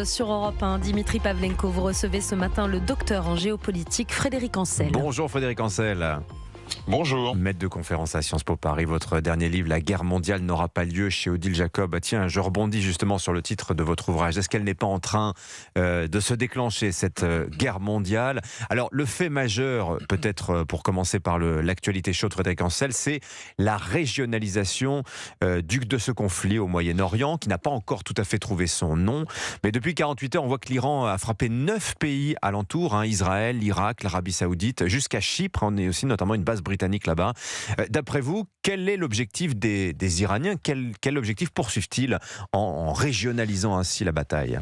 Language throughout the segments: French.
Sur Europe 1, Dimitri Pavlenko, vous recevez ce matin le docteur en géopolitique Frédéric Ancel. Bonjour Frédéric Ancel. Bonjour. Maître de conférence à Sciences Po Paris, votre dernier livre, La guerre mondiale n'aura pas lieu, chez Odile Jacob. Tiens, je rebondis justement sur le titre de votre ouvrage. Est-ce qu'elle n'est pas en train de se déclencher, cette guerre mondiale? Alors, le fait majeur, peut-être pour commencer par l'actualité chaude, Frédéric Ancel, c'est la régionalisation de ce conflit au Moyen-Orient, qui n'a pas encore tout à fait trouvé son nom. Mais depuis 48 heures, on voit que l'Iran a frappé 9 pays alentours, Israël, l'Irak, l'Arabie Saoudite, jusqu'à Chypre. On est aussi notamment une base britannique là-bas. D'après vous, quel est l'objectif des Iraniens? Quel objectif poursuivent-ils en régionalisant ainsi la bataille?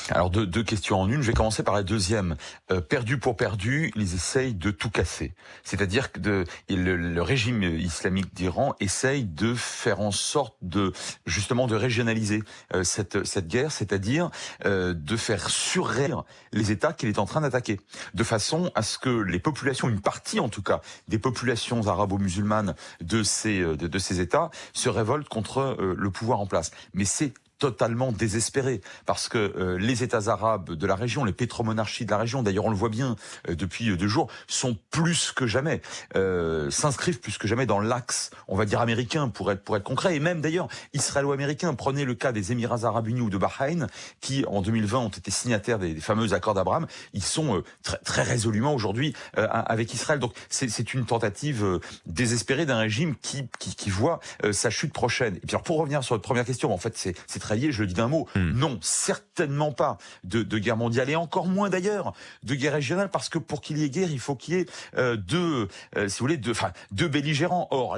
Alors deux questions en une. Je vais commencer par la deuxième. Perdu pour perdu, ils essayent de tout casser. C'est-à-dire que le régime islamique d'Iran essaye de faire en sorte de régionaliser cette guerre, c'est-à-dire de faire surréagir les États qu'il est en train d'attaquer, de façon à ce que les populations, une partie en tout cas des populations arabo-musulmanes de ces États se révoltent contre le pouvoir en place. Mais c'est totalement désespéré, parce que les États arabes de la région, les pétromonarchies de la région, d'ailleurs on le voit bien depuis 2 jours, sont plus que jamais, s'inscrivent plus que jamais dans l'axe, on va dire américain pour être concret, et même d'ailleurs israélo-américain. Prenez le cas des Émirats arabes unis ou de Bahreïn, qui en 2020 ont été signataires des fameux accords d'Abraham. Ils sont très résolument aujourd'hui avec Israël. Donc c'est une tentative désespérée d'un régime qui voit sa chute prochaine. Et puis alors, pour revenir sur votre première question, en fait c'est très lié, je le dis d'un mot. Non, certainement pas de guerre mondiale, et encore moins d'ailleurs de guerre régionale, parce que pour qu'il y ait guerre, il faut qu'il y ait deux belligérants. Or,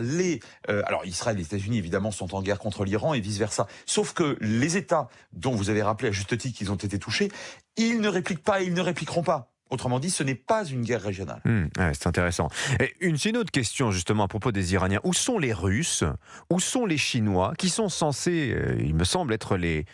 alors Israël et les États-Unis évidemment sont en guerre contre l'Iran et vice versa. Sauf que les États dont vous avez rappelé à juste titre qu'ils ont été touchés, ils ne répliquent pas et ils ne répliqueront pas. Autrement dit, ce n'est pas une guerre régionale. Ouais, c'est intéressant. Et une autre question justement à propos des Iraniens. Où sont les Russes? Où sont les Chinois, qui sont censés, il me semble, être les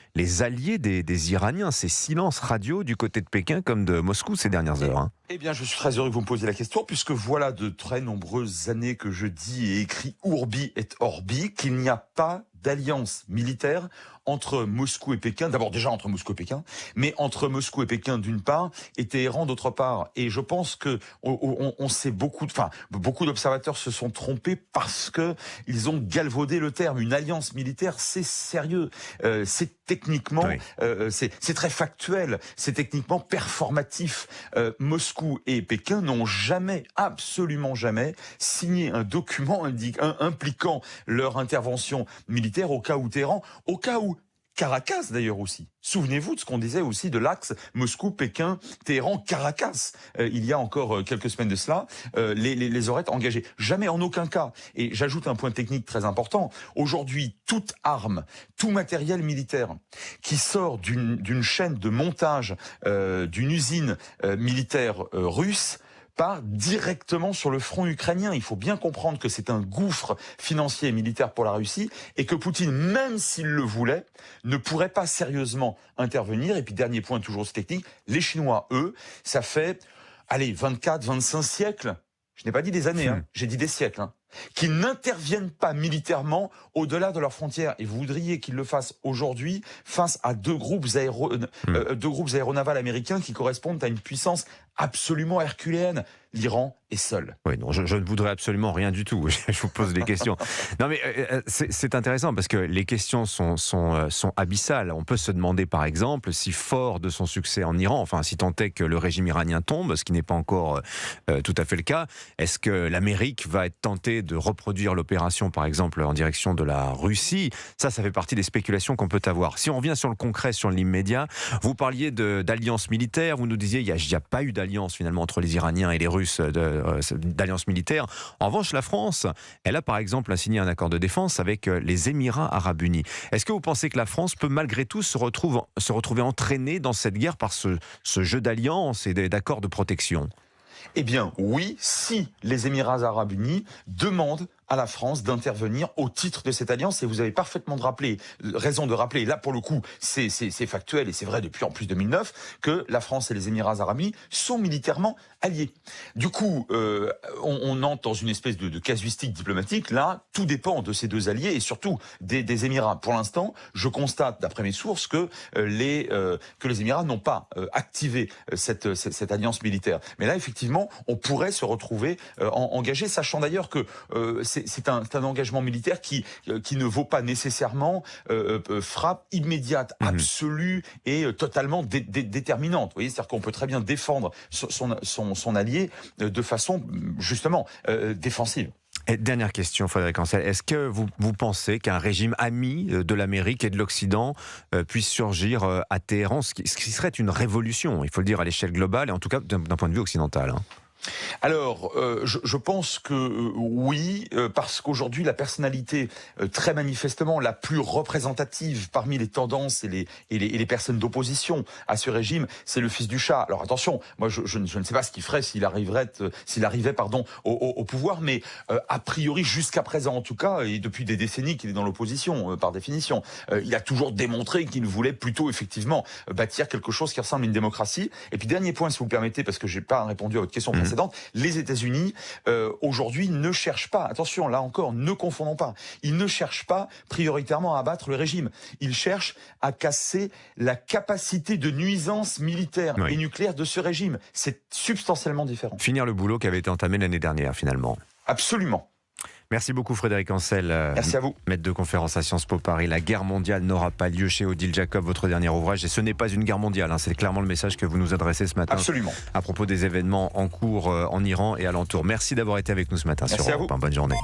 alliés des Iraniens? Ces silences radio du côté de Pékin comme de Moscou ces dernières heures. Eh bien, je suis très heureux que vous me posiez la question, puisque voilà de très nombreuses années que je dis et écris Urbi et Orbi qu'il n'y a pas d'alliance militaire entre Moscou et Pékin, d'abord déjà entre Moscou et Pékin, mais entre Moscou et Pékin d'une part et Téhéran d'autre part. Et je pense que on sait beaucoup d'observateurs se sont trompés parce que ils ont galvaudé le terme. Une alliance militaire, c'est sérieux, c'est techniquement, c'est très factuel, c'est techniquement performatif. Moscou et Pékin n'ont jamais, absolument jamais, signé un document impliquant leur intervention militaire au cas où Téhéran, au cas où Caracas d'ailleurs aussi. Souvenez-vous de ce qu'on disait aussi de l'axe Moscou, Pékin, Téhéran, Caracas. Il y a encore quelques semaines de cela, les aurait engagés. Jamais, en aucun cas. Et j'ajoute un point technique très important. Aujourd'hui, toute arme, tout matériel militaire qui sort d'une chaîne de montage d'une usine militaire russe part directement sur le front ukrainien. Il faut bien comprendre que c'est un gouffre financier et militaire pour la Russie, et que Poutine, même s'il le voulait, ne pourrait pas sérieusement intervenir. Et puis dernier point, toujours technique, les Chinois, eux, ça fait 24, 25 siècles, je n'ai pas dit des années, j'ai dit des siècles, qui n'interviennent pas militairement au-delà de leurs frontières. Et vous voudriez qu'ils le fassent aujourd'hui face à deux groupes aéronavals américains qui correspondent à une puissance absolument herculéenne. L'Iran est seul. Oui, non, je ne voudrais absolument rien du tout. Je vous pose des questions. Non, mais c'est intéressant parce que les questions sont abyssales. On peut se demander, par exemple, si fort de son succès en Iran, enfin, si tant est que le régime iranien tombe, ce qui n'est pas encore tout à fait le cas, est-ce que l'Amérique va être tentée de reproduire l'opération, par exemple, en direction de la Russie? Ça fait partie des spéculations qu'on peut avoir. Si on revient sur le concret, sur l'immédiat, vous parliez d'alliance militaire, vous nous disiez il n'y a pas eu d'alliance finalement entre les Iraniens et les Russes, d'alliance militaire. En revanche, la France, elle a par exemple signé un accord de défense avec les Émirats arabes unis. Est-ce que vous pensez que la France peut malgré tout se retrouver entraînée dans cette guerre par ce jeu d'alliance et d'accords de protection? Eh bien, oui, si les Émirats arabes unis demandent à la France d'intervenir au titre de cette alliance. Et vous avez parfaitement raison de rappeler, là pour le coup c'est factuel et c'est vrai depuis en plus 2009, que la France et les Émirats arabes unis sont militairement alliés. Du coup, on entre dans une espèce de casuistique diplomatique. Là, tout dépend de ces deux alliés et surtout des Émirats. Pour l'instant, je constate, d'après mes sources, que les Émirats n'ont pas activé cette alliance militaire. Mais là, effectivement, on pourrait se retrouver engagé, sachant d'ailleurs que c'est un engagement militaire qui ne vaut pas nécessairement frappe immédiate, absolue et totalement déterminante. Vous voyez, c'est-à-dire qu'on peut très bien défendre son allié de façon justement défensive. Et dernière question, Frédéric Ancel. Est-ce que vous pensez qu'un régime ami de l'Amérique et de l'Occident puisse surgir à Téhéran, ce qui serait une révolution, il faut le dire, à l'échelle globale et en tout cas d'un point de vue occidental, hein? Alors, je pense que oui, parce qu'aujourd'hui, la personnalité très manifestement la plus représentative parmi les tendances et les personnes d'opposition à ce régime, c'est le fils du Shah. Alors attention, moi je ne sais pas ce qu'il ferait s'il arrivait au pouvoir, mais a priori jusqu'à présent en tout cas, et depuis des décennies qu'il est dans l'opposition par définition, il a toujours démontré qu'il voulait plutôt effectivement bâtir quelque chose qui ressemble à une démocratie. Et puis dernier point, si vous me permettez, parce que j'ai pas répondu à votre question précédente. Les États-Unis, aujourd'hui, ne cherchent pas, attention, là encore, ne confondons pas, ils ne cherchent pas prioritairement à abattre le régime. Ils cherchent à casser la capacité de nuisance militaire et nucléaire de ce régime. C'est substantiellement différent. Finir le boulot qui avait été entamé l'année dernière, finalement. Absolument. Merci beaucoup Frédéric Ancel. Merci à vous. Maître de conférence à Sciences Po Paris. La guerre mondiale n'aura pas lieu chez Odile Jacob, votre dernier ouvrage. Et ce n'est pas une guerre mondiale, hein. C'est clairement le message que vous nous adressez ce matin. Absolument. À propos des événements en cours en Iran et alentour. Merci d'avoir été avec nous ce matin. Merci sur à vous. Bonne journée.